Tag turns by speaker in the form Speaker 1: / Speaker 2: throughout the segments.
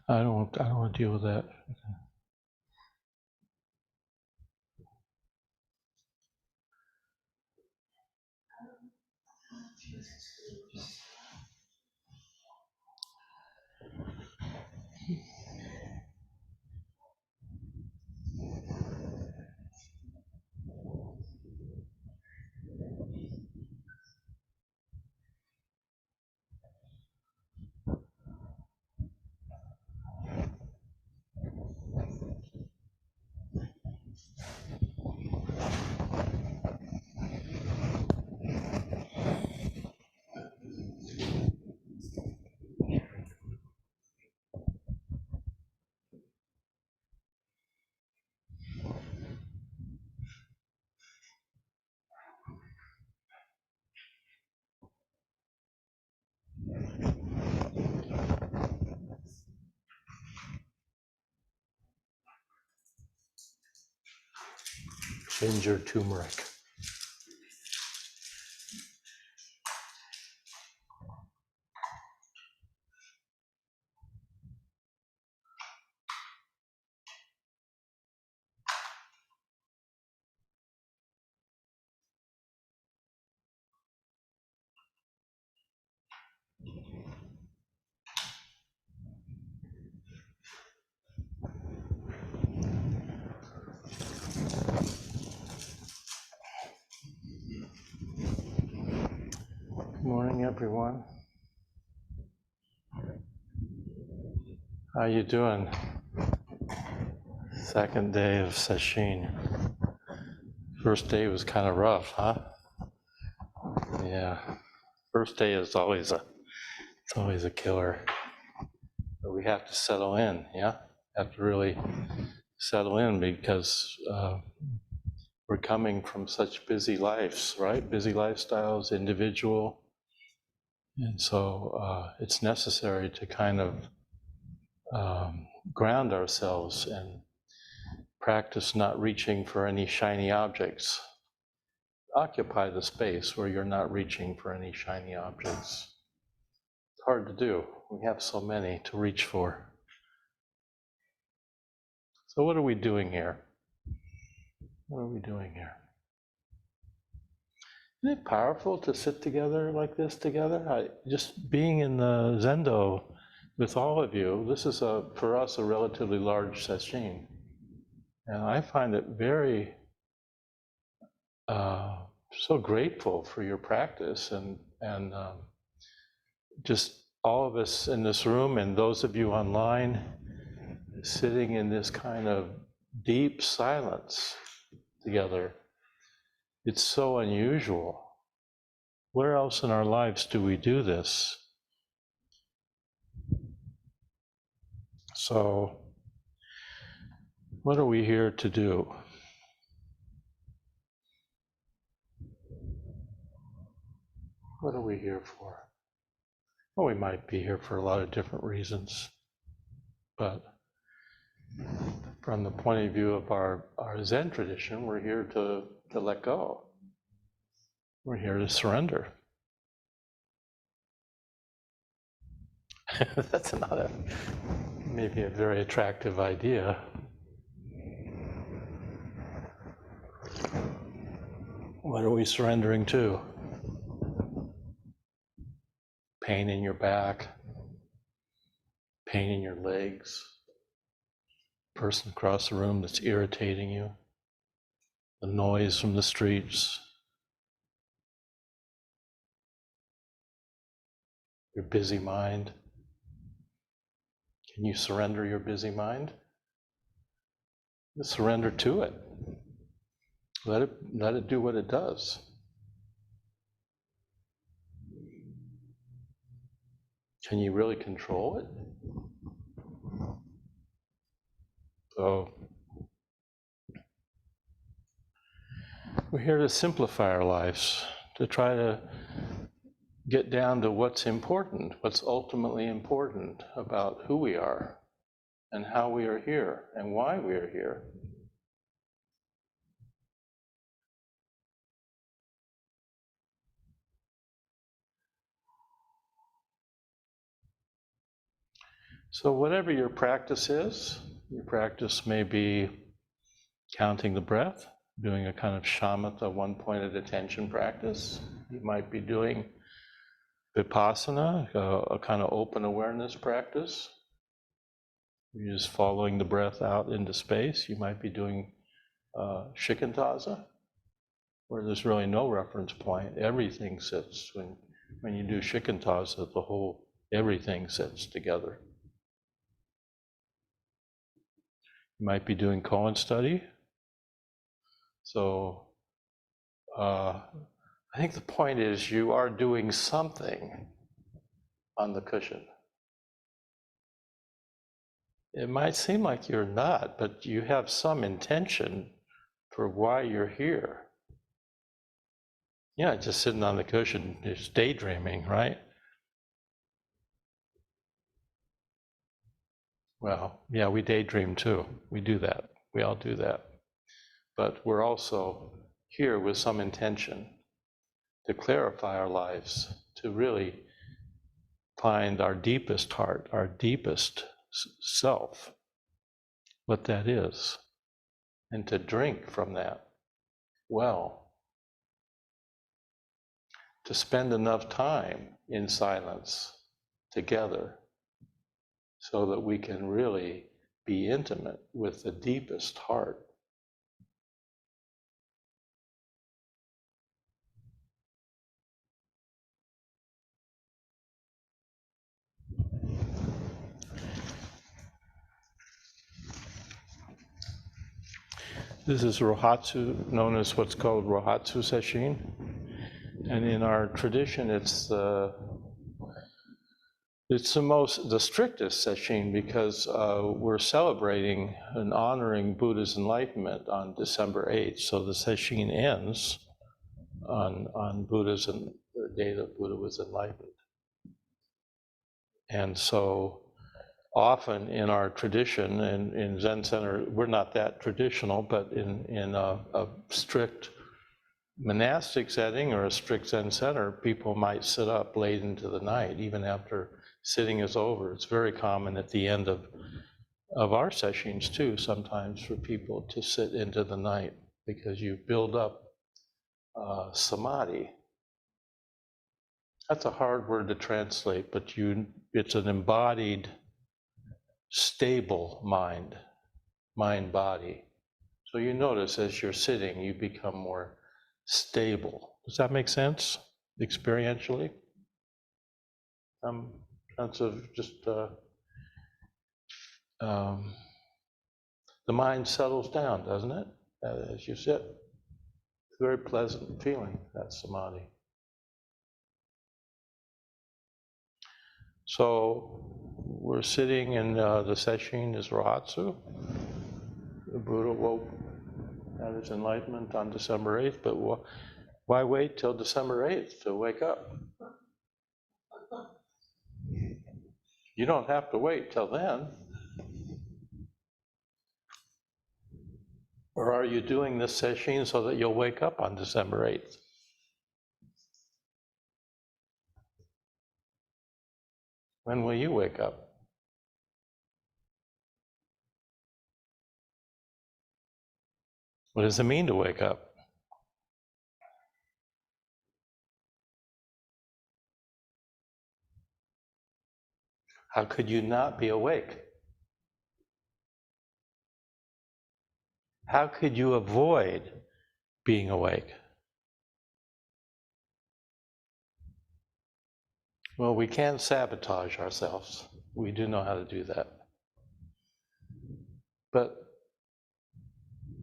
Speaker 1: I don't want to deal with that. Ginger turmeric. Good morning, everyone. How you doing? Second day of sesshin. First day was kind of rough, huh? Yeah. First day is always a killer. But we have to settle in, yeah? Have to really settle in because we're coming from such busy lives, right? Busy lifestyles, individual. And so it's necessary to kind of ground ourselves and practice not reaching for any shiny objects. Occupy the space where you're not reaching for any shiny objects. It's hard to do. We have so many to reach for. So what are we doing here? What are we doing here? Isn't it powerful to sit together like this together? Just being in the Zendo with all of you, this is for us a relatively large sesshin. And I find it very so grateful for your practice and just all of us in this room and those of you online sitting in this kind of deep silence together. It's so unusual. Where else in our lives do we do this? So, what are we here to do? What are we here for? Well, we might be here for a lot of different reasons, but from the point of view of our Zen tradition, we're here to let go. We're here to surrender. That's not maybe a very attractive idea. What are we surrendering to? Pain in your back, pain in your legs, person across the room that's irritating you, the noise from the streets, your busy mind. Can you surrender your busy mind? Just surrender to it. Let it do what it does. Can you really control it? So we're here to simplify our lives, to try to get down to what's important, what's ultimately important about who we are and how we are here and why we are here. So whatever your practice is, your practice may be counting the breath, doing a kind of shamatha, one-pointed attention practice. You might be doing vipassana, a kind of open awareness practice. You're just following the breath out into space. You might be doing shikantaza, where there's really no reference point. Everything sits. When you do shikantaza, everything sits together. You might be doing koan study. So I think the point is you are doing something on the cushion. It might seem like you're not, but you have some intention for why you're here. Yeah, just sitting on the cushion, just daydreaming, right? Well, yeah, we daydream too. We do that. We all do that. But we're also here with some intention to clarify our lives, to really find our deepest heart, our deepest self, what that is, and to drink from that well, to spend enough time in silence together so that we can really be intimate with the deepest heart. This is Rohatsu, known as what's called Rohatsu Sesshin. And in our tradition, it's the strictest sesshin because we're celebrating and honoring Buddha's enlightenment on December 8th. So the sesshin ends on the day that Buddha was enlightened. And so often in our tradition, and in Zen Center, we're not that traditional, but in a strict monastic setting or a strict Zen center, people might sit up late into the night, even after sitting is over. It's very common at the end of our sessions too, sometimes for people to sit into the night because you build up samadhi. That's a hard word to translate, but it's an embodied, stable mind-body. So you notice as you're sitting, you become more stable. Does that make sense experientially? Sense of just the mind settles down, doesn't it? As you sit, it's a very pleasant feeling, that samadhi. So we're sitting in the sesshin is Rohatsu. The Buddha woke at his enlightenment on December 8th, but why wait till December 8th to wake up? You don't have to wait till then. Or are you doing this sesshin so that you'll wake up on December 8th? When will you wake up? What does it mean to wake up? How could you not be awake? How could you avoid being awake? Well, we can sabotage ourselves. We do know how to do that. But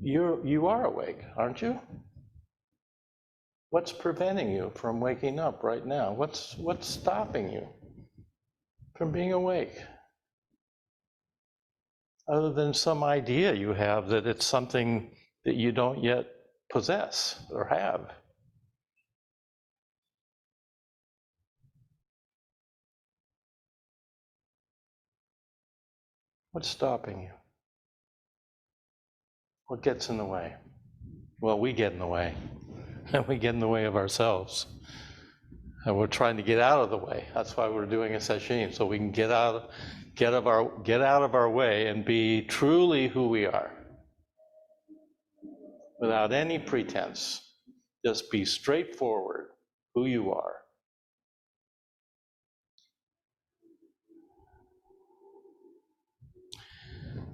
Speaker 1: you are awake, aren't you? What's preventing you from waking up right now? What's stopping you from being awake? Other than some idea you have that it's something that you don't yet possess or have. What's stopping you? What gets in the way? Well, we get in the way. And we get in the way of ourselves. And we're trying to get out of the way. That's why we're doing a sesshin, so we can get out of our way and be truly who we are, without any pretense. Just be straightforward, who you are.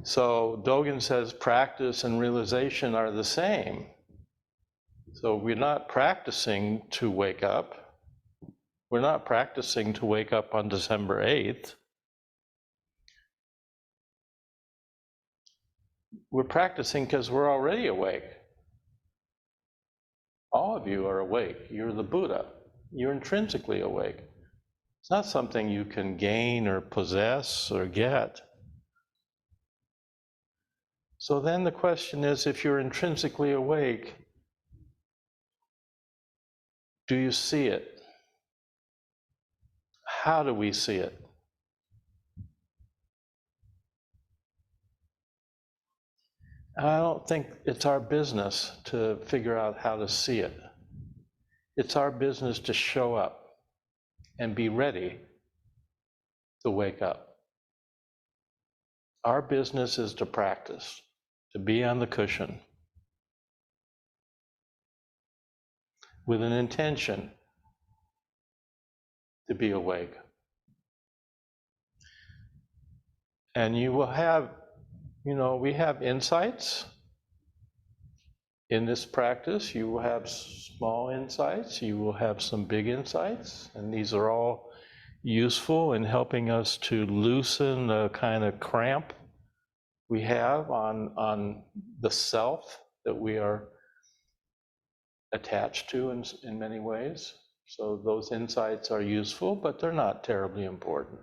Speaker 1: So Dogen says practice and realization are the same. So we're not practicing to wake up. We're not practicing to wake up on December 8th. We're practicing because we're already awake. All of you are awake. You're the Buddha. You're intrinsically awake. It's not something you can gain or possess or get. So then the question is, if you're intrinsically awake, do you see it? How do we see it? I don't think it's our business to figure out how to see it. It's our business to show up and be ready to wake up. Our business is to practice, to be on the cushion with an intention to be awake. And you will have, we have insights in this practice. You will have small insights, you will have some big insights, and these are all useful in helping us to loosen the kind of cramp we have on the self that we are attached to in many ways. So those insights are useful, but they're not terribly important.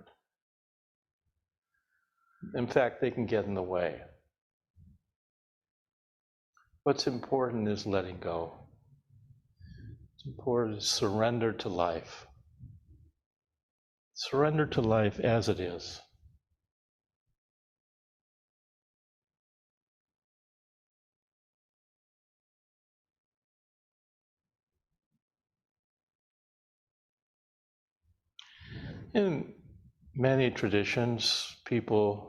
Speaker 1: In fact, they can get in the way. What's important is letting go. It's important to surrender to life. Surrender to life as it is. In many traditions, it's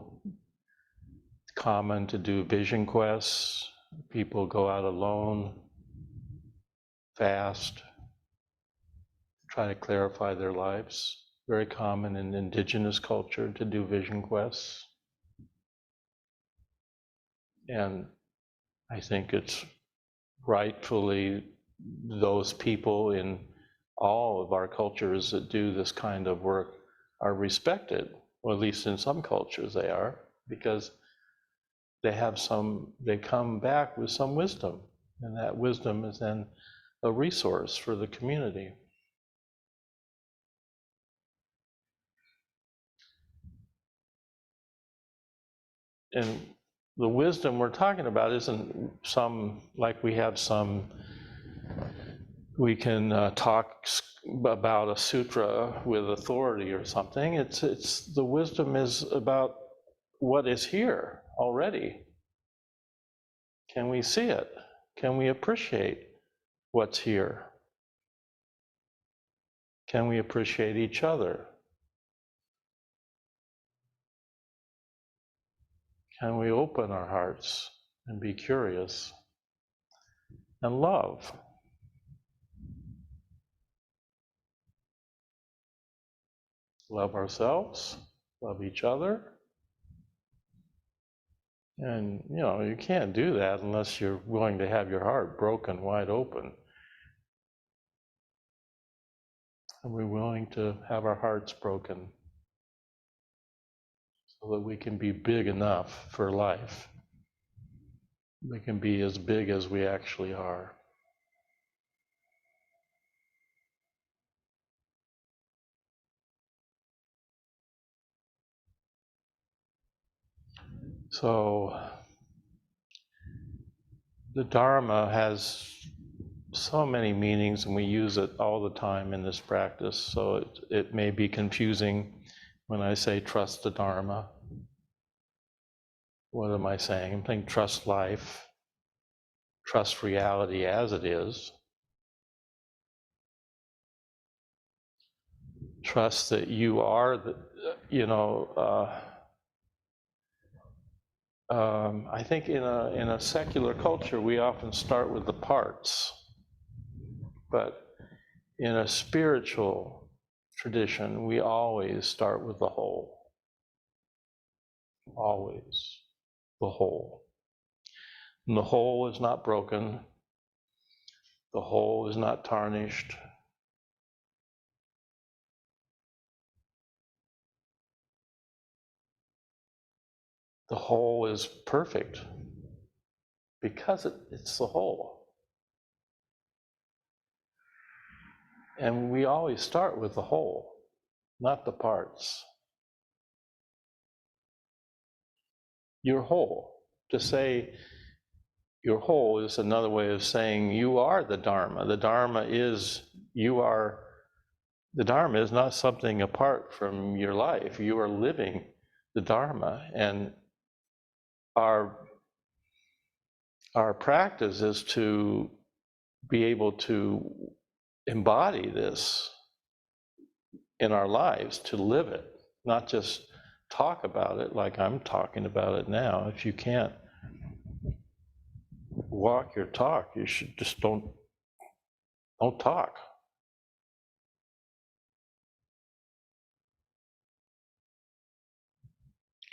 Speaker 1: common to do vision quests. People go out alone, fast, try to clarify their lives. Very common in indigenous culture to do vision quests. And I think it's rightfully those people in all of our cultures that do this kind of work are respected, or at least in some cultures they are, because they come back with some wisdom, and that wisdom is then a resource for the community. And the wisdom we're talking about isn't some, like we can talk about a sutra with authority or something. It's the wisdom is about what is here already. Can we see it? Can we appreciate what's here? Can we appreciate each other? Can we open our hearts and be curious and love? Love ourselves, love each other. And, you can't do that unless you're willing to have your heart broken wide open. And we're willing to have our hearts broken so that we can be big enough for life. We can be as big as we actually are. So the Dharma has so many meanings, and we use it all the time in this practice, so it may be confusing when I say trust the Dharma. What am I saying? I'm saying trust life, trust reality as it is. Trust that you are the, I think in a secular culture, we often start with the parts, but in a spiritual tradition, we always start with the whole. Always the whole. And the whole is not broken. The whole is not tarnished. The whole is perfect because it's the whole. And we always start with the whole, not the parts. You're whole. To say you're whole is another way of saying you are the Dharma. The Dharma is, the Dharma is not something apart from your life. You are living the Dharma. And our practice is to be able to embody this in our lives, to live it, not just talk about it like I'm talking about it now. If you can't walk your talk, you should just don't talk.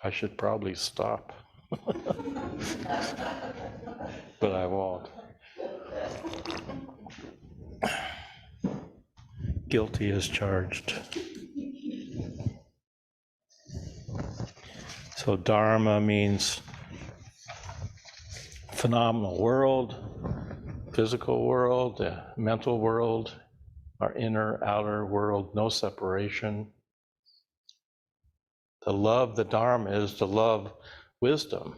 Speaker 1: I should probably stop, but I won't. Guilty as charged. So Dharma means phenomenal world, physical world, the mental world, our inner, outer world, no separation. To love the Dharma is to love wisdom.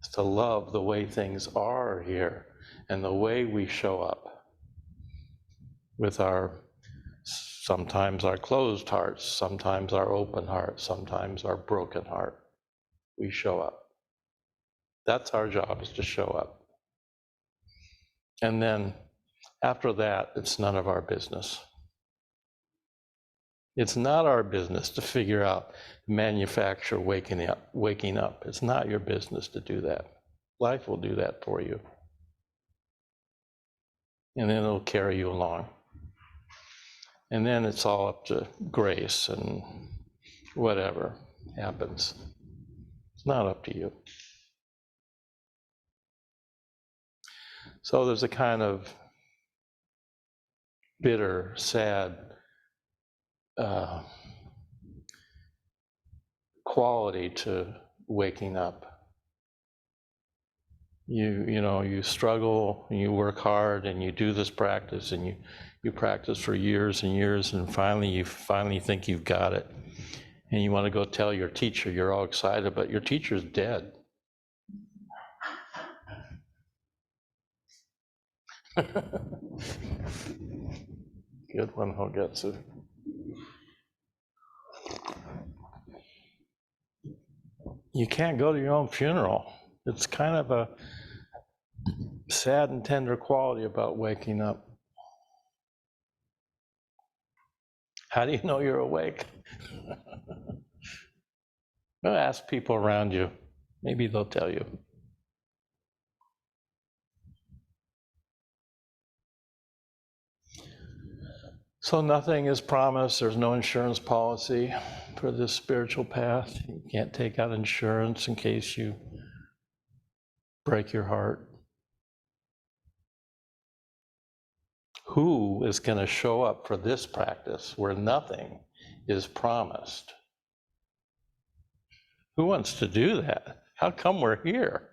Speaker 1: It's to love the way things are here and the way we show up with sometimes our closed hearts, sometimes our open heart, sometimes our broken heart. We show up. That's our job, is to show up. And then after that, it's none of our business. It's not our business to figure out, manufacture waking up. It's not your business to do that. Life will do that for you. And then it'll carry you along. And then it's all up to grace and whatever happens. It's not up to you. So there's a kind of bitter, sad quality to waking up. You struggle, and you work hard, and you do this practice, and you practice for years and years, and finally you think you've got it. And you want to go tell your teacher, you're all excited, but your teacher's dead. Good one, Hogetsu. You can't go to your own funeral. It's kind of a sad and tender quality about waking up. How do you know you're awake? Well, ask people around you. Maybe they'll tell you. So nothing is promised. There's no insurance policy for this spiritual path. You can't take out insurance in case you break your heart. Who is going to show up for this practice where nothing is promised? Who wants to do that? How come we're here?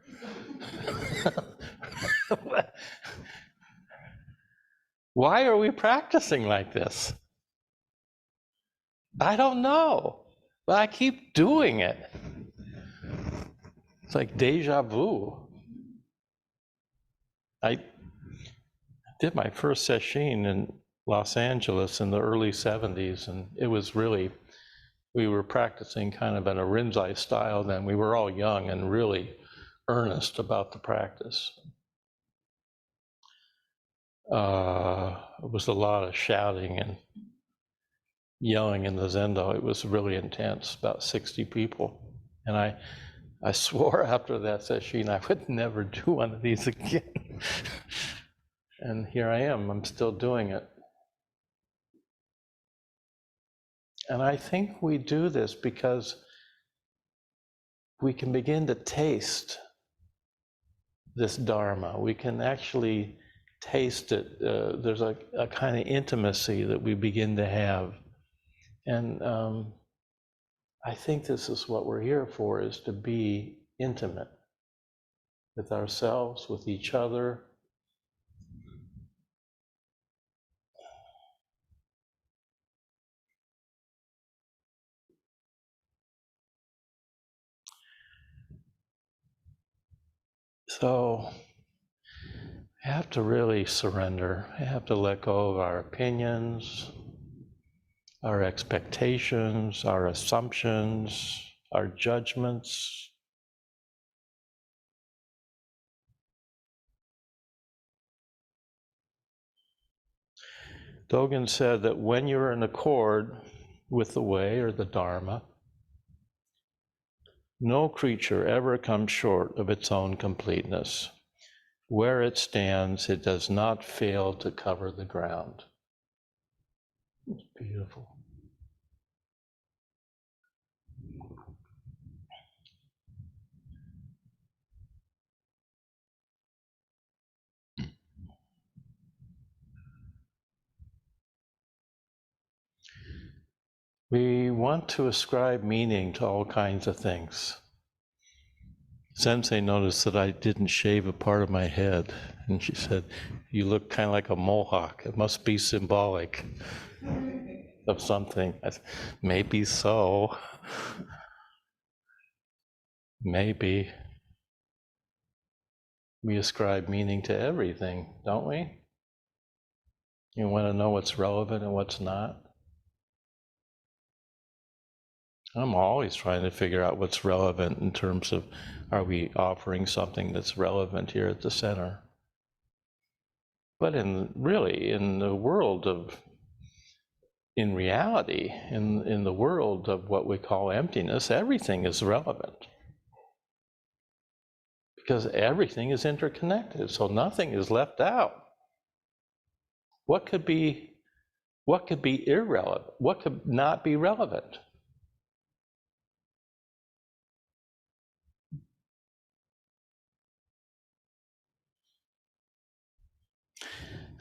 Speaker 1: Why are we practicing like this? I don't know, but I keep doing it. It's like deja vu. I did my first sesshin in Los Angeles in the early 70s, and it was really, we were practicing kind of in a Rinzai style then. We were all young and really earnest about the practice. it was a lot of shouting and yelling in the Zendo. It was really intense, about 60 people. And I swore after that session I would never do one of these again. And here I am, I'm still doing it. And I think we do this because we can begin to taste this Dharma. We can actually taste it. There's a kind of intimacy that we begin to have. And I think this is what we're here for, is to be intimate with ourselves, with each other. So I have to really surrender. I have to let go of our opinions, our expectations, our assumptions, our judgments. Dogen said that when you're in accord with the way or the Dharma, no creature ever comes short of its own completeness. Where it stands, it does not fail to cover the ground. It's beautiful. We want to ascribe meaning to all kinds of things. Sensei noticed that I didn't shave a part of my head, and she said, "You look kind of like a mohawk. It must be symbolic of something." I said, "Maybe so. Maybe." We ascribe meaning to everything, don't we? You want to know what's relevant and what's not? I'm always trying to figure out what's relevant in terms of, are we offering something that's relevant here at the center? But in the world of, in reality, in the world of what we call emptiness, everything is relevant. Because everything is interconnected, so nothing is left out. What could be irrelevant? What could not be relevant?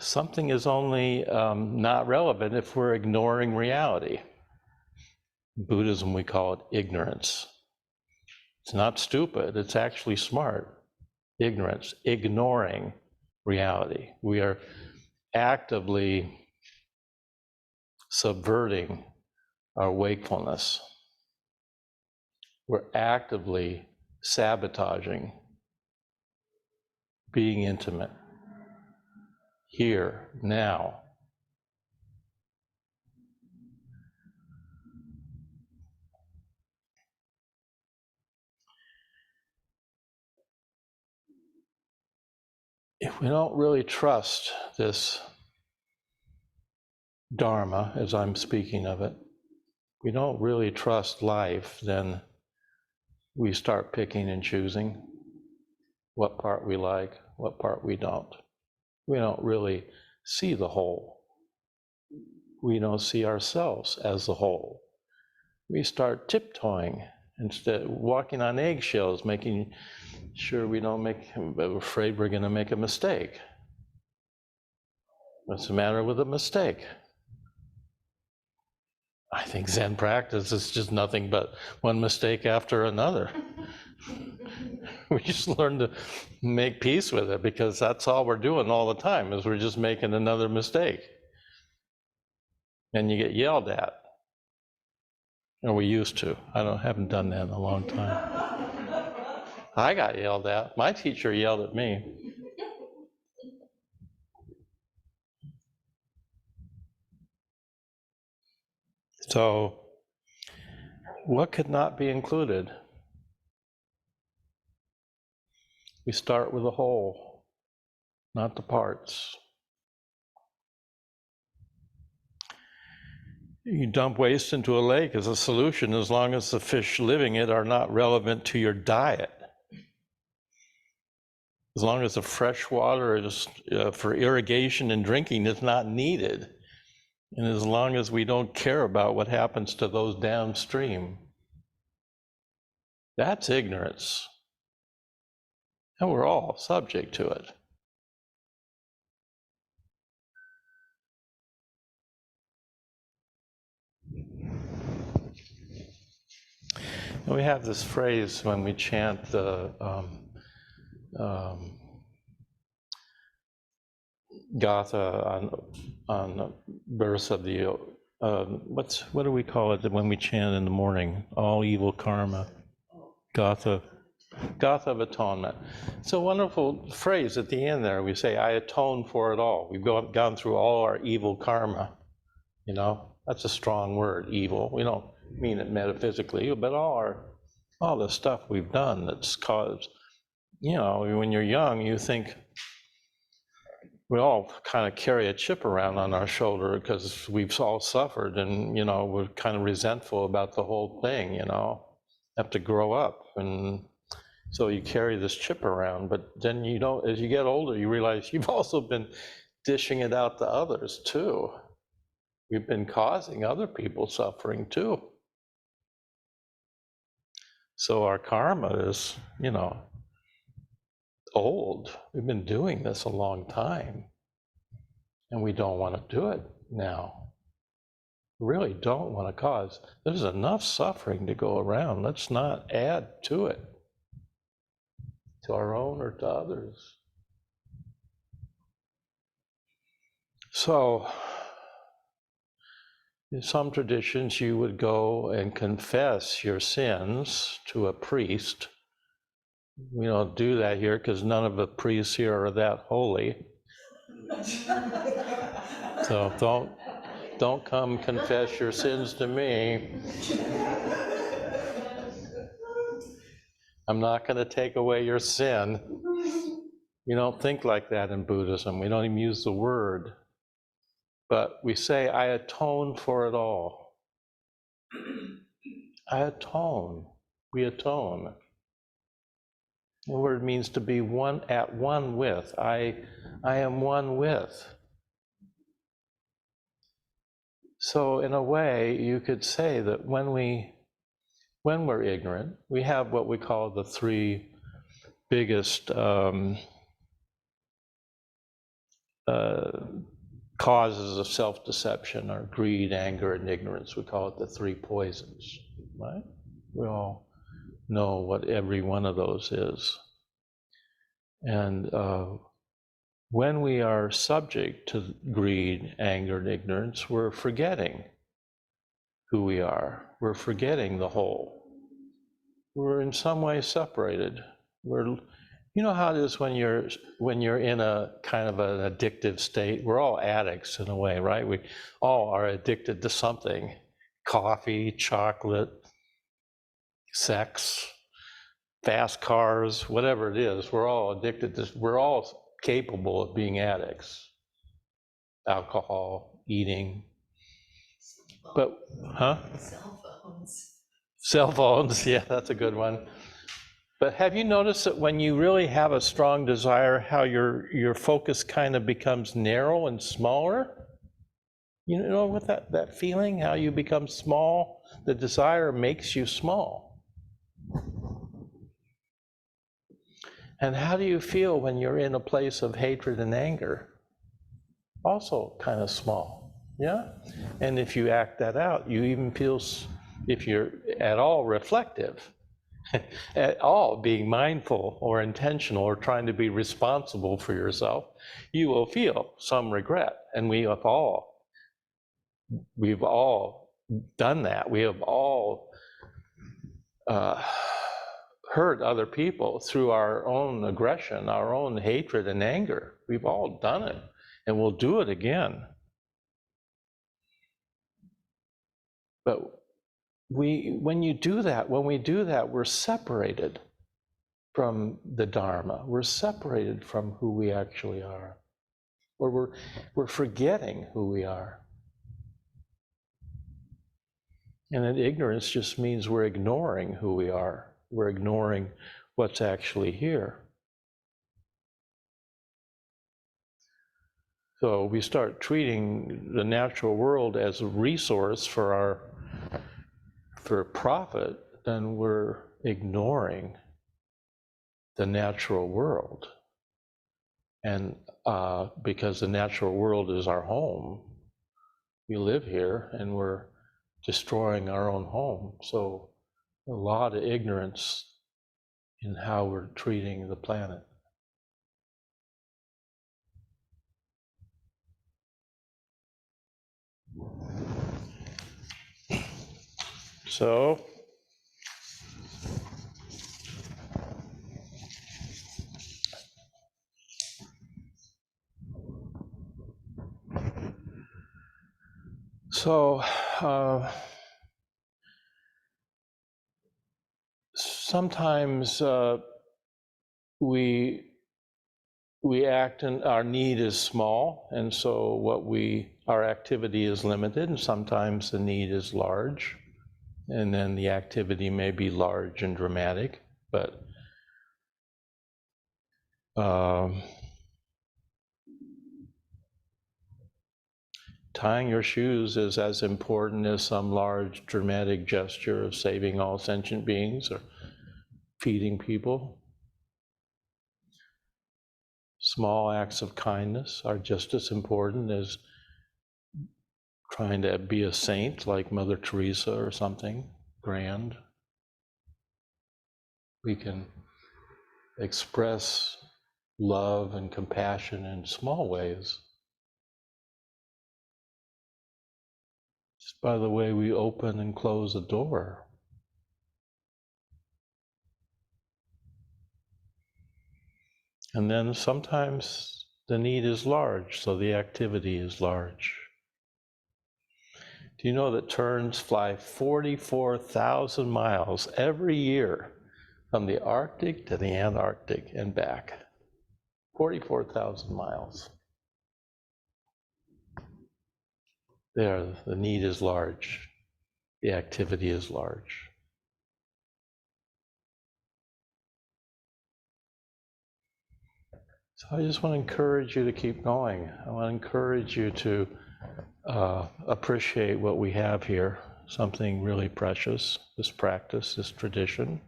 Speaker 1: Something is only not relevant if we're ignoring reality. In Buddhism, we call it ignorance. It's not stupid, it's actually smart. Ignorance, ignoring reality. We are actively subverting our wakefulness. We're actively sabotaging being intimate here, now. If we don't really trust this Dharma, as I'm speaking of it, we don't really trust life, then we start picking and choosing what part we like, what part we don't. We don't really see the whole. We don't see ourselves as the whole. We start tiptoeing instead, walking on eggshells, making sure we don't afraid we're going to make a mistake. What's the matter with a mistake? I think Zen practice is just nothing but one mistake after another. We just learn to make peace with it, because that's all we're doing all the time, is we're just making another mistake. And you get yelled at. Or we used to. Haven't done that in a long time. I got yelled at. My teacher yelled at me. So, what could not be included? We start with the whole, not the parts. You dump waste into a lake as a solution as long as the fish living it are not relevant to your diet. As long as the fresh water is for irrigation and drinking is not needed, and as long as we don't care about what happens to those downstream, that's ignorance. And we're all subject to it. And we have this phrase when we chant the Gatha on the birth of the what do we call it when we chant in the morning? All evil karma, Gatha of atonement. It's a wonderful phrase at the end there. We say, "I atone for it all." We've gone through all our evil karma. You know, that's a strong word, evil. We don't mean it metaphysically, but all the stuff we've done that's caused. You know, when you're young, you think. We all kind of carry a chip around on our shoulder because we've all suffered, and you know, we're kind of resentful about the whole thing. You know, have to grow up, and so you carry this chip around. But then you don't. As you get older, you realize you've also been dishing it out to others too. We've been causing other people suffering too. So our karma is, you know, old. We've been doing this a long time. And we don't want to do it now. We really don't want to cause. There's enough suffering to go around. Let's not add to it, to our own or to others. So, in some traditions, you would go and confess your sins to a priest. We don't do that here because none of the priests here are that holy. So don't come confess your sins to me. I'm not going to take away your sin. We don't think like that in Buddhism. We don't even use the word. But we say, I atone for it all. I atone. We atone. The word means to be at one with. I am one with. So in a way, you could say that when we're ignorant, we have what we call the three biggest causes of self-deception are greed, anger, and ignorance. We call it the three poisons, right? We all know what every one of those is. And when we are subject to greed, anger, and ignorance, we're forgetting who we are. We're forgetting the whole. We're in some way separated. You know how it is when you're in a kind of an addictive state? We're all addicts in a way, right? We all are addicted to something. Coffee, chocolate, sex, fast cars, whatever it is. We're all addicted to, we're all capable of being addicts. Alcohol, eating. But, Cell phones, yeah, that's a good one. But have you noticed that when you really have a strong desire, how your focus kind of becomes narrow and smaller? You know what that feeling, how you become small? The desire makes you small. And how do you feel when you're in a place of hatred and anger? Also kind of small, yeah? And if you act that out, you even feel, if you're at all reflective, at all being mindful or intentional or trying to be responsible for yourself, you will feel some regret. And we've all done that. We have all hurt other people through our own aggression, our own hatred and anger. We've all done it, and we'll do it again. But when we do that, we're separated from the Dharma. We're separated from who we actually are. Or we're forgetting who we are. And then ignorance just means we're ignoring who we are. We're ignoring what's actually here. So we start treating the natural world as a resource for profit, then we're ignoring the natural world. And because the natural world is our home, we live here and we're destroying our own home. So a lot of ignorance in how we're treating the planet. So sometimes we act and our need is small, and so our activity is limited, and sometimes the need is large, and then the activity may be large and dramatic, but tying your shoes is as important as some large dramatic gesture of saving all sentient beings or feeding people. Small acts of kindness are just as important as trying to be a saint like Mother Teresa or something grand. We can express love and compassion in small ways. Just by the way we open and close a door. And then sometimes the need is large, so the activity is large. Do you know that terns fly 44,000 miles every year from the Arctic to the Antarctic and back? 44,000 miles. There, the need is large. The activity is large. So I just want to encourage you to keep going. I want to encourage you to appreciate what we have here, something really precious, this practice, this tradition.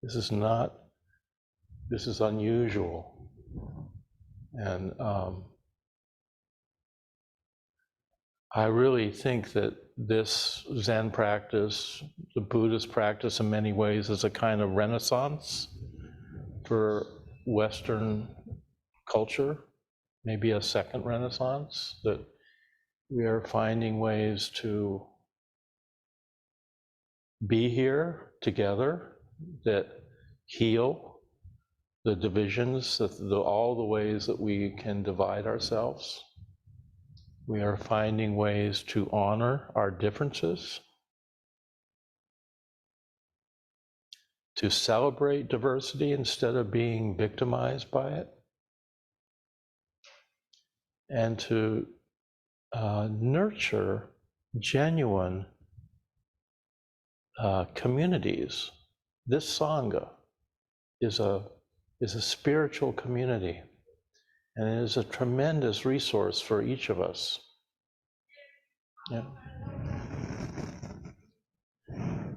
Speaker 1: This is unusual. And I really think that this Zen practice, the Buddhist practice in many ways, is a kind of renaissance for Western culture, maybe a second renaissance, that we are finding ways to be here together that heal the divisions, all the ways that we can divide ourselves. We are finding ways to honor our differences, to celebrate diversity instead of being victimized by it, and to nurture genuine communities. This Sangha is a spiritual community, and it is a tremendous resource for each of us. Yeah.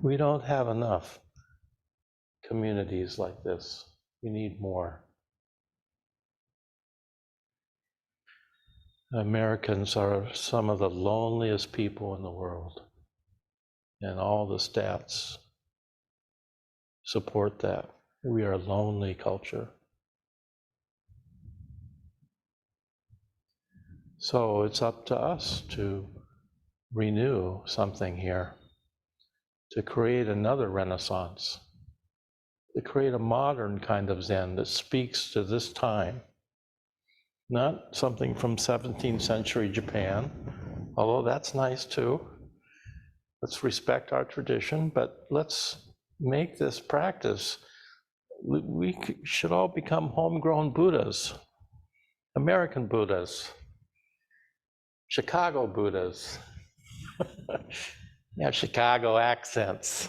Speaker 1: We don't have enough communities like this. We need more. Americans are some of the loneliest people in the world, and all the stats support that. We are a lonely culture. So it's up to us to renew something here, to create another renaissance, to create a modern kind of Zen that speaks to this time. Not something from 17th century Japan, although that's nice too. Let's respect our tradition, but let's make this practice. We should all become homegrown Buddhas. American Buddhas, Chicago Buddhas. You have Chicago accents.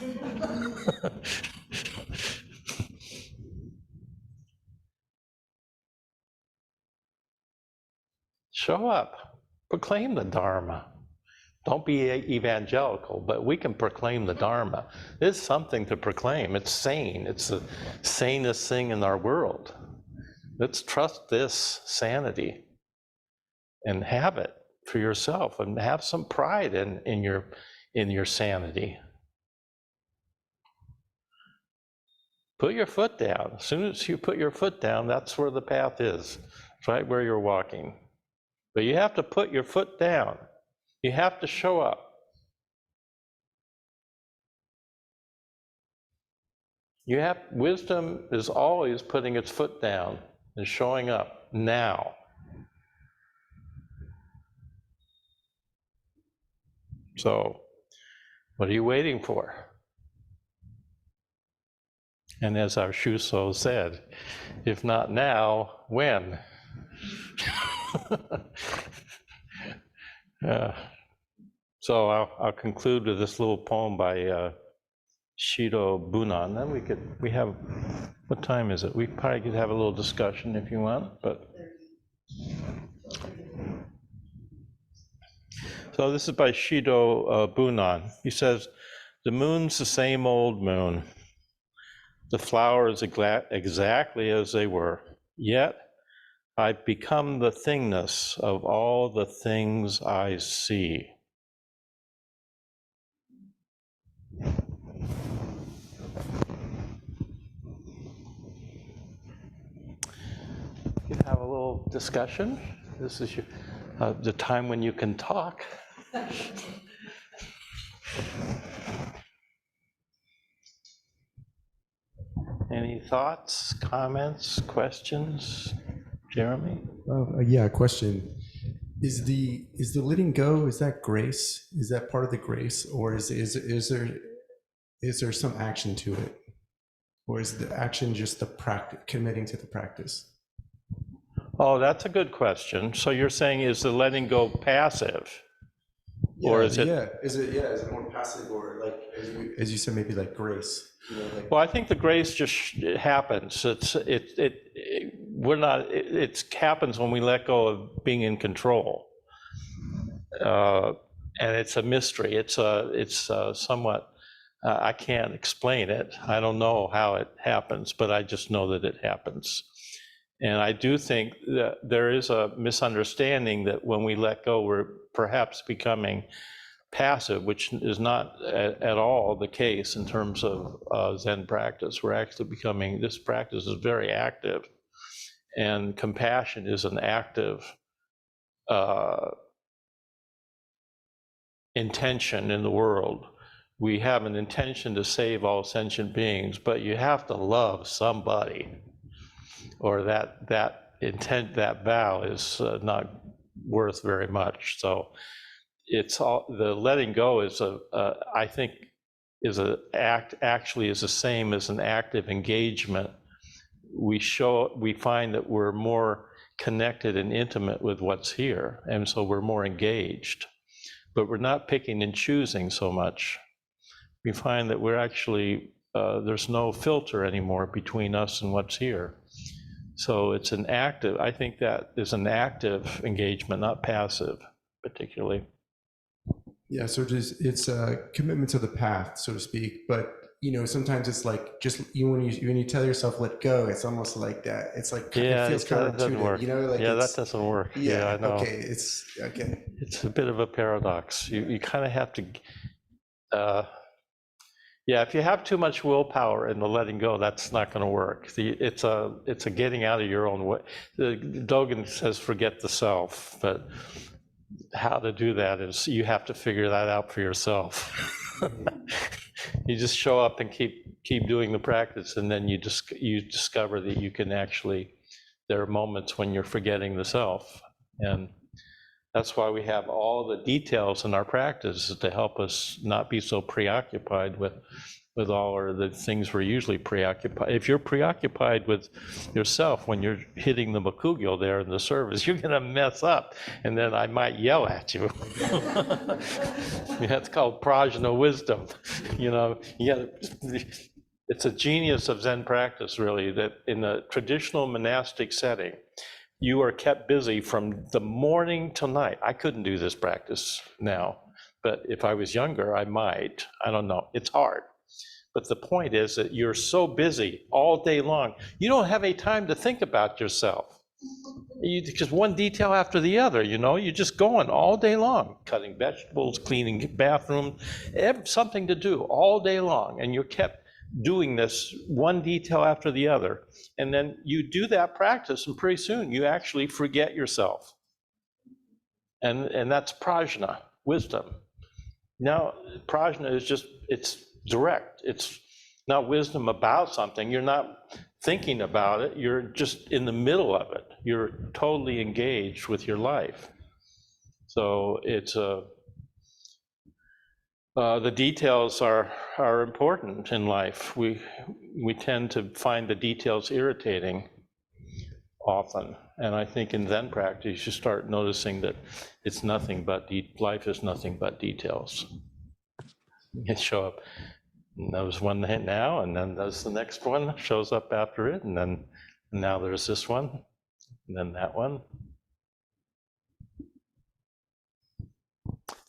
Speaker 1: Show up, proclaim the Dharma. Don't be evangelical, but we can proclaim the Dharma. There's something to proclaim. It's sane. It's the sanest thing in our world. Let's trust this sanity and have it for yourself, and have some pride in your sanity. Put your foot down. As soon as you put your foot down, that's where the path is. It's right where you're walking. But you have to put your foot down. You have to show up. Wisdom is always putting its foot down and showing up now. So, what are you waiting for? And as our Shuso said, if not now, when? So I'll conclude with this little poem by Shido Bunan. Then we have, what time is it? We probably could have a little discussion if you want, but. So this is by Shido Bunan. He says, the moon's the same old moon. The flowers exactly as they were. Yet I've become the thingness of all the things I see. You can have a little discussion. This is the time when you can talk. Any thoughts, comments, questions? Jeremy?
Speaker 2: Yeah, question. Is the letting go, is that grace? Is that part of the grace, or is there some action to it? Or is the action just the practice, committing to the practice?
Speaker 1: Oh, that's a good question. So you're saying, is the letting go passive?
Speaker 2: Yeah,
Speaker 1: or is it?
Speaker 2: Is it more passive, or like as you said, maybe like grace? You know, like,
Speaker 1: well, I think the grace just happens. It happens when we let go of being in control, and it's a mystery. It's somewhat. I can't explain it. I don't know how it happens, but I just know that it happens. And I do think that there is a misunderstanding that when we let go, we're perhaps becoming passive, which is not at all the case in terms of Zen practice. We're actually becoming, this practice is very active, and compassion is an active intention in the world. We have an intention to save all sentient beings, but you have to love somebody, or that intent, that vow is not worth very much. So it's all, the letting go is I think is actually is the same as an active engagement. We find that we're more connected and intimate with what's here, and so we're more engaged. But we're not picking and choosing so much. We find that we're actually, there's no filter anymore between us and what's here. So it's an active, I think that is an active engagement, not passive particularly.
Speaker 2: Yeah, so it's a commitment to the path, so to speak. But sometimes it's like just when you tell yourself let go, it's almost like that. It's like
Speaker 1: Yeah,
Speaker 2: it feels
Speaker 1: that doesn't work.
Speaker 2: counterintuitive. Like
Speaker 1: yeah, that doesn't work. Yeah, I know.
Speaker 2: Okay, it's okay.
Speaker 1: It's a bit of a paradox. You kind of have to. Yeah, if you have too much willpower in the letting go, that's not going to work. It's a getting out of your own way. Dogen says forget the self, but how to do that is you have to figure that out for yourself. You just show up and keep doing the practice, and then you discover that you can actually, there are moments when you're forgetting the self, and That's why we have all the details in our practice to help us not be so preoccupied with all of the things we're usually preoccupied. If you're preoccupied with yourself when you're hitting the bakugyo there in the service, you're gonna mess up, and then I might yell at you. That's called prajna wisdom. You know, it's a genius of Zen practice, really, that in a traditional monastic setting, you are kept busy from the morning till night. I couldn't do this practice now, but if I was younger, I might. I don't know. It's hard. But the point is that you're so busy all day long, you don't have any time to think about yourself. Just one detail after the other, you know, you're just going all day long, cutting vegetables, cleaning bathrooms, something to do all day long, and you're kept doing this one detail after the other. And then you do that practice, and pretty soon you actually forget yourself. And that's prajna, wisdom. Now, prajna is just, it's direct. It's not wisdom about something. You're not thinking about it. You're just in the middle of it. You're totally engaged with your life. So it's the details are important in life. We tend to find the details irritating often. And I think in Zen practice, you start noticing that it's nothing but, life is nothing but details. You show up, and there's one now, and then there's the next one, shows up after it, and then now there's this one, and then that one.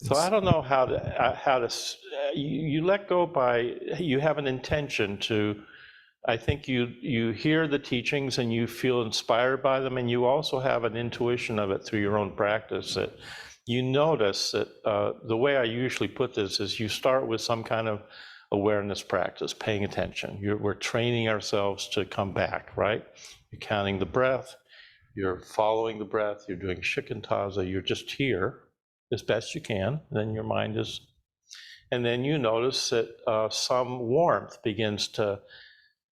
Speaker 1: So I don't know how to you let go by, you have an intention to, I think you hear the teachings and you feel inspired by them, and you also have an intuition of it through your own practice, that you notice that the way I usually put this is you start with some kind of awareness practice, paying attention. We're training ourselves to come back, right? You're counting the breath, you're following the breath, you're doing shikantaza, you're just here as best you can, then your mind is, and then you notice that some warmth begins to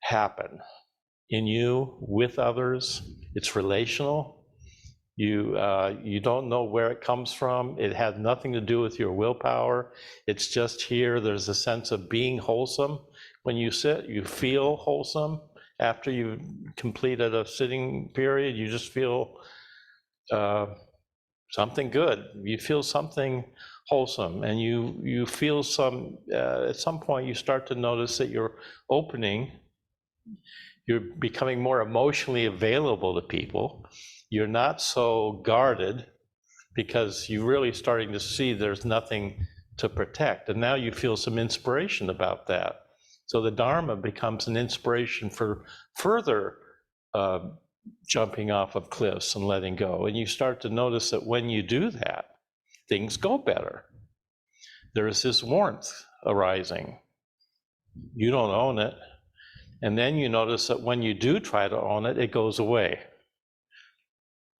Speaker 1: happen in you, with others. It's relational. You don't know where it comes from. It has nothing to do with your willpower. It's just here. There's a sense of being wholesome. When you sit, you feel wholesome. After you've completed a sitting period, you just feel something good. You feel something wholesome, and you feel some, at some point you start to notice that you're opening, you're becoming more emotionally available to people. You're not so guarded because you're really starting to see there's nothing to protect. And now you feel some inspiration about that. So the Dharma becomes an inspiration for further jumping off of cliffs and letting go. And you start to notice that when you do that, things go better. There is this warmth arising. You don't own it. And then you notice that when you do try to own it, it goes away.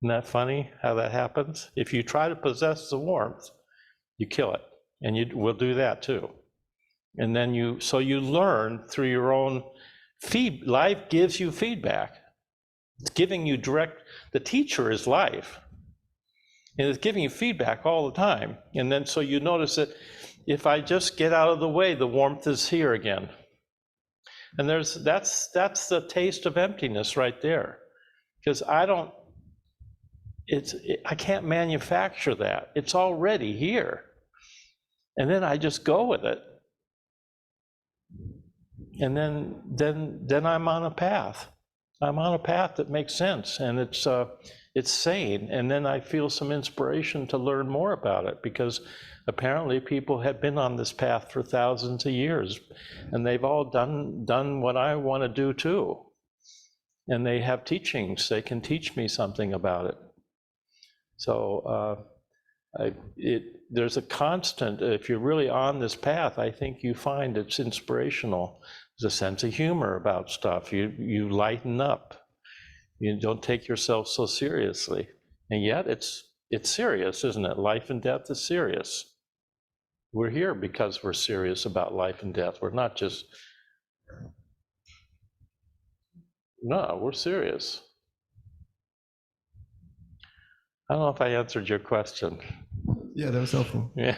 Speaker 1: Isn't that funny how that happens? If you try to possess the warmth, you kill it. And you will do that too. And then so you learn through your own life gives you feedback. It's giving you the teacher is life. And it's giving you feedback all the time. And then so you notice that if I just get out of the way, the warmth is here again. And that's the taste of emptiness right there. Because I can't manufacture that. It's already here. And then I just go with it. And then I'm on a path. I'm on a path that makes sense, and it's sane. And then I feel some inspiration to learn more about it, because apparently people have been on this path for thousands of years, and they've all done what I want to do too. And they have teachings. They can teach me something about it. So there's a constant, if you're really on this path, I think you find it's inspirational. There's a sense of humor about stuff. You lighten up. You don't take yourself so seriously. And yet it's serious, isn't it? Life and death is serious. We're here because we're serious about life and death. We're not just, no, we're serious. I don't know if I answered your question.
Speaker 2: Yeah, that was helpful.
Speaker 1: Yeah.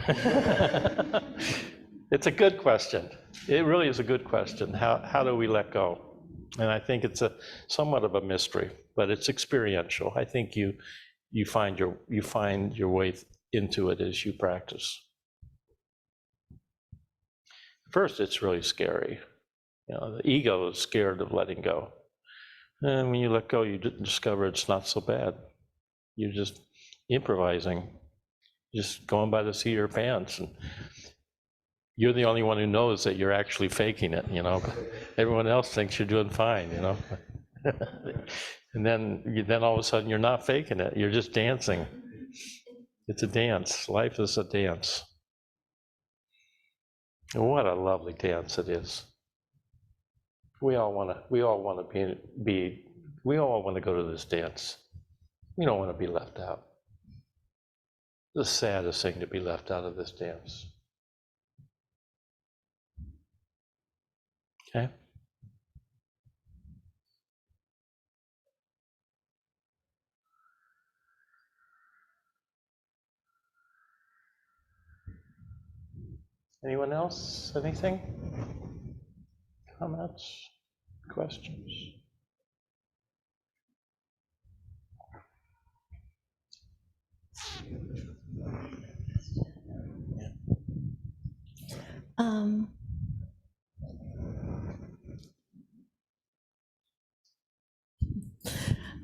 Speaker 1: It's a good question. It really is a good question. How do we let go? And I think it's a somewhat of a mystery, but it's experiential. I think you find your way into it as you practice. First, it's really scary. You know, the ego is scared of letting go. And when you let go, you discover it's not so bad. You're just improvising, just going by the seat of your pants. And you're the only one who knows that you're actually faking it, you know. Everyone else thinks you're doing fine, you know. And then all of a sudden you're not faking it, you're just dancing. It's a dance. Life is a dance. And what a lovely dance it is. We all want to we all want to go to this dance. We don't want to be left out. The saddest thing to be left out of this dance. Okay? Anyone else? Anything? Comments? Questions?
Speaker 3: Um,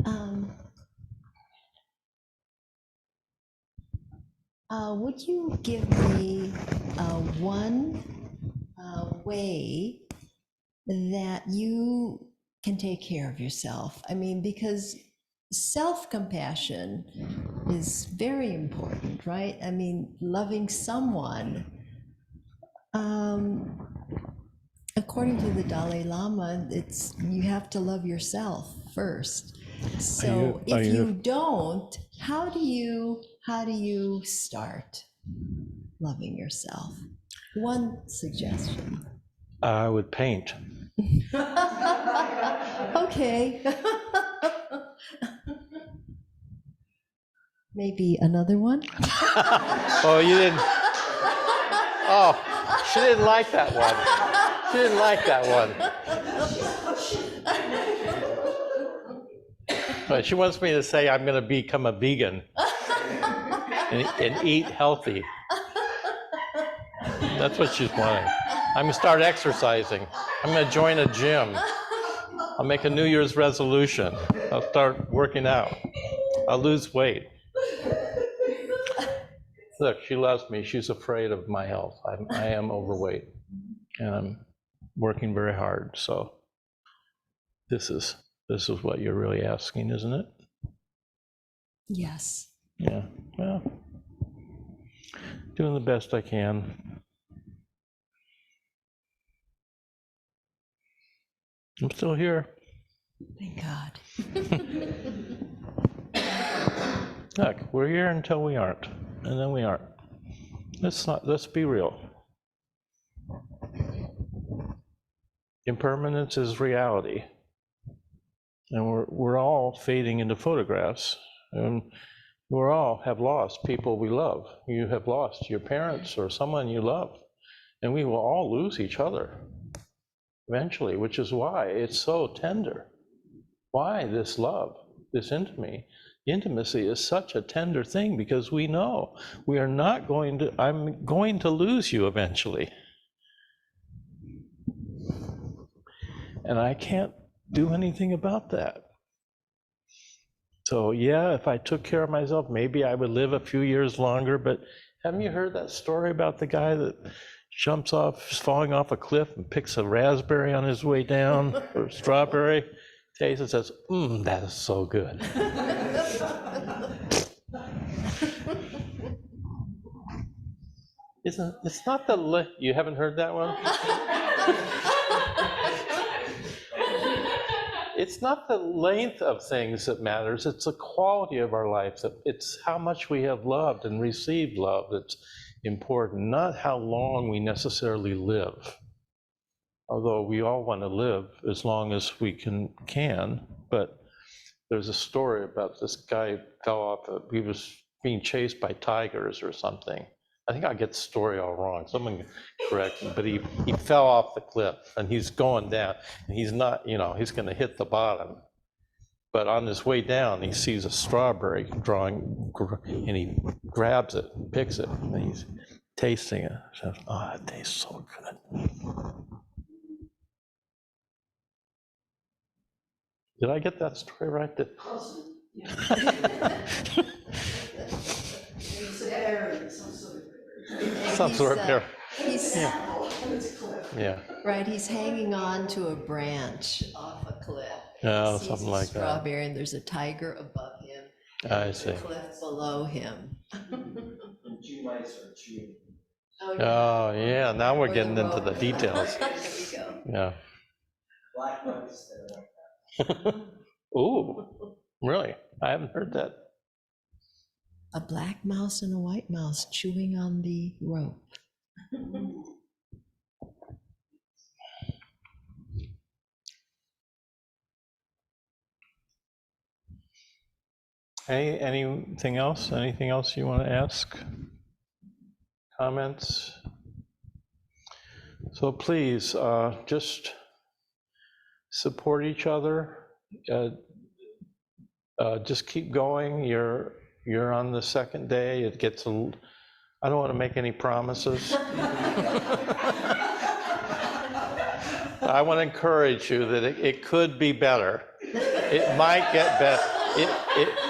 Speaker 3: um, would you give me one way that you can take care of yourself? I mean, because self-compassion is very important, right? I mean, loving someone. According to the Dalai Lama, it's you have to love yourself first. So if you don't, how do you start loving yourself? One suggestion.
Speaker 1: I would paint.
Speaker 3: Okay. Maybe another one?
Speaker 1: Oh, you didn't. Oh, she didn't like that one. She didn't like that one. But she wants me to say I'm going to become a vegan and eat healthy. That's what she's wanting. I'm going to start exercising. I'm going to join a gym. I'll make a New Year's resolution. I'll start working out. I'll lose weight. Look, she loves me. She's afraid of my health. I am overweight, and I'm working very hard. So this is what you're really asking, isn't it?
Speaker 3: Yes.
Speaker 1: Yeah. Well, doing the best I can. I'm still here.
Speaker 3: Thank God.
Speaker 1: Look, we're here until we aren't, and then we aren't. Let's be real. Impermanence is reality. And we're all fading into photographs. And we all have lost people we love. You have lost your parents or someone you love. And we will all lose each other eventually, which is why it's so tender. Why this love, this intimacy is such a tender thing, because we know we are not going to, I'm going to lose you eventually. And I can't do anything about that. So yeah, if I took care of myself, maybe I would live a few years longer, but haven't you heard that story about the guy that jumps off, falling off a cliff and picks a raspberry on his way down, or strawberry, tastes and says, that is so good. It's not you haven't heard that one? It's not the length of things that matters, it's the quality of our life. It's how much we have loved and received love that's important, not how long we necessarily live. Although we all want to live as long as we can, but there's a story about this guy fell off, he was being chased by tigers or something. I think I get the story all wrong, someone correct me, but he fell off the cliff and he's going down and he's not, he's gonna hit the bottom. But on his way down, he sees a strawberry and he grabs it, picks it, and he's tasting it. Says, "Oh, it tastes so good." Did I get that story right? Some sort of berry. Yeah.
Speaker 3: Right, he's hanging on to a branch off a cliff.
Speaker 1: Yeah,
Speaker 3: He sees
Speaker 1: something
Speaker 3: a
Speaker 1: like that.
Speaker 3: strawberry, and there's a tiger above him.
Speaker 1: I see.
Speaker 3: A cliff below him.
Speaker 4: Two mice are chewing.
Speaker 1: Oh, yeah, now we're
Speaker 3: Or
Speaker 1: getting
Speaker 3: the
Speaker 1: into the
Speaker 3: rope.
Speaker 1: details.
Speaker 3: There we go.
Speaker 1: Yeah.
Speaker 4: Black mice that are like that.
Speaker 1: Ooh, really? I haven't heard that.
Speaker 3: A black mouse and a white mouse chewing on the rope.
Speaker 1: Anything else? Anything else you want to ask? Comments? So please, just support each other. Just keep going. You're on the second day. It gets I don't want to make any promises. I want to encourage you that it could be better. It might get better.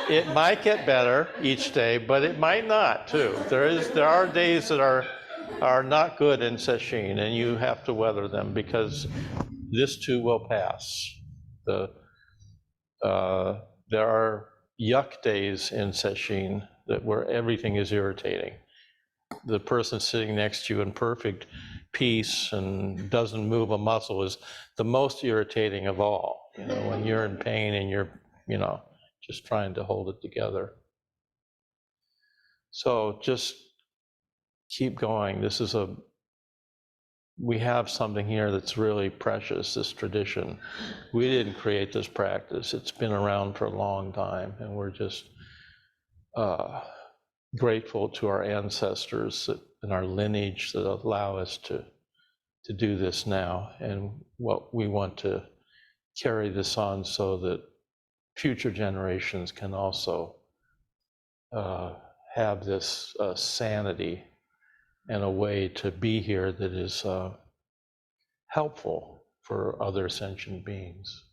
Speaker 1: It might get better each day, but it might not too. There are days that are not good in sesshin, and you have to weather them because this too will pass. There are yuck days in sesshin where everything is irritating. The person sitting next to you in perfect peace and doesn't move a muscle is the most irritating of all. When you're in pain and you're, just trying to hold it together. So just keep going. We have something here that's really precious, this tradition. We didn't create this practice. It's been around for a long time, and we're just grateful to our ancestors and our lineage that allow us to do this now. And what we want to carry this on so that future generations can also have this sanity and a way to be here that is helpful for other sentient beings.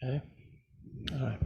Speaker 1: Okay? All right.